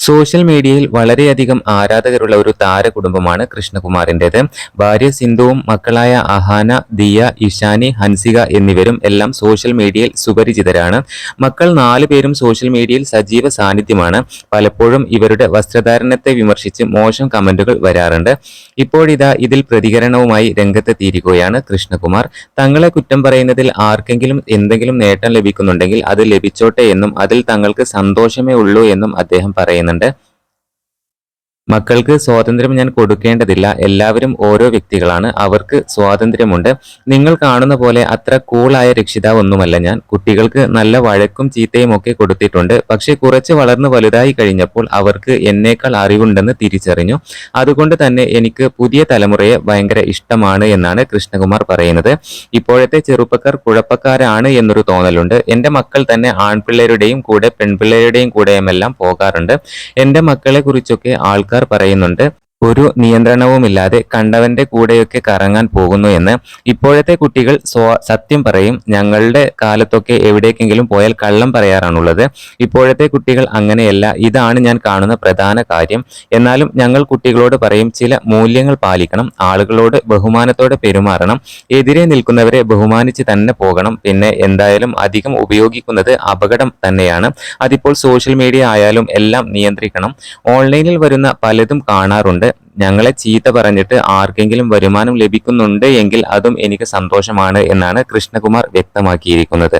Social മീഡിയയിൽ വളരെയധികം ആരാധകരുള്ള ഒരു താരകുടുംബമാണ് കൃഷ്ണകുമാറിൻ്റെത്. ഭാര്യ സിന്ധുവും മക്കളായ അഹാന, ദിയ, ഇഷാനി, ഹൻസിക എന്നിവരും എല്ലാം സോഷ്യൽ മീഡിയയിൽ സുപരിചിതരാണ്. മക്കൾ 4 പേരും സോഷ്യൽ മീഡിയയിൽ സജീവ സാന്നിധ്യമാണ്. പലപ്പോഴും ഇവരുടെ വസ്ത്രധാരണത്തെ വിമർശിച്ച് മോശം കമന്റുകൾ വരാറുണ്ട്. ഇപ്പോഴിതാ ഇതിൽ പ്രതികരണവുമായി രംഗത്തെത്തിയിരിക്കുകയാണ് കൃഷ്ണകുമാർ. തങ്ങളെ കുറ്റം പറയുന്നതിൽ ആർക്കെങ്കിലും എന്തെങ്കിലും നേട്ടം ലഭിക്കുന്നുണ്ടെങ്കിൽ അത് ലഭിച്ചോട്ടെ എന്നും അതിൽ തങ്ങൾക്ക് സന്തോഷമേ ഉള്ളൂ എന്നും അദ്ദേഹം പറയുന്നുണ്ട്. മക്കൾക്ക് സ്വാതന്ത്ര്യം ഞാൻ കൊടുക്കേണ്ടതില്ല. എല്ലാവരും ഓരോ വ്യക്തികളാണ്. അവർക്ക് സ്വാതന്ത്ര്യമുണ്ട്. നിങ്ങൾ കാണുന്ന പോലെ അത്ര കൂളായ രക്ഷിതാവൊന്നുമല്ല ഞാൻ. കുട്ടികൾക്ക് നല്ല വഴക്കും ചീത്തയും ഒക്കെ കൊടുത്തിട്ടുണ്ട്. പക്ഷെ കുറച്ച് വളർന്ന് വലുതായി കഴിഞ്ഞപ്പോൾ അവർക്ക് എന്നേക്കാൾ അറിവുണ്ടെന്ന് തിരിച്ചറിഞ്ഞു. അതുകൊണ്ട് തന്നെ എനിക്ക് പുതിയ തലമുറയെ ഭയങ്കര ഇഷ്ടമാണ് എന്നാണ് കൃഷ്ണകുമാർ പറയുന്നത്. ഇപ്പോഴത്തെ ചെറുപ്പക്കാർ കുഴപ്പക്കാരാണ് എന്നൊരു തോന്നലുണ്ട്. എൻ്റെ മക്കൾ തന്നെ ആൺപിള്ളേരുടെയും കൂടെ പെൺപിള്ളേരുടെയും കൂടെയുമെല്ലാം പോകാറുണ്ട്. എൻ്റെ മക്കളെ കുറിച്ചൊക്കെ ആൾക്കാർ പറയുന്നുണ്ട്, ഒരു നിയന്ത്രണവുമില്ലാതെ കണ്ടവന്റെ കൂടെയൊക്കെ കറങ്ങാൻ പോകുന്നു എന്ന്. ഇപ്പോഴത്തെ കുട്ടികൾ സത്യം പറയും. ഞങ്ങളുടെ കാലത്തൊക്കെ എവിടേക്കെങ്കിലും പോയാൽ കള്ളം പറയാറാണുള്ളത്. ഇപ്പോഴത്തെ കുട്ടികൾ അങ്ങനെയല്ല. ഇതാണ് ഞാൻ കാണുന്ന പ്രധാന കാര്യം. എന്നാലും ഞങ്ങൾ കുട്ടികളോട് പറയും, ചില മൂല്യങ്ങൾ പാലിക്കണം, ആളുകളോട് ബഹുമാനത്തോടെ പെരുമാറണം, എതിരെ നിൽക്കുന്നവരെ ബഹുമാനിച്ച് തന്നെ പോകണം. പിന്നെ എന്തായാലും അധികം ഉപയോഗിക്കുന്നത് അപകടം തന്നെയാണ്. അതിപ്പോൾ സോഷ്യൽ മീഡിയ ആയാലും എല്ലാം നിയന്ത്രിക്കണം. ഓൺലൈനിൽ വരുന്ന പലതും കാണാറുണ്ട്. ഞങ്ങളെ ചീത്ത പറഞ്ഞിട്ട് ആർക്കെങ്കിലും വരുമാനം ലഭിക്കുന്നുണ്ട് എങ്കിൽ അതും എനിക്ക് സന്തോഷമാണ് എന്നാണ് കൃഷ്ണകുമാർ വ്യക്തമാക്കിയിരിക്കുന്നത്.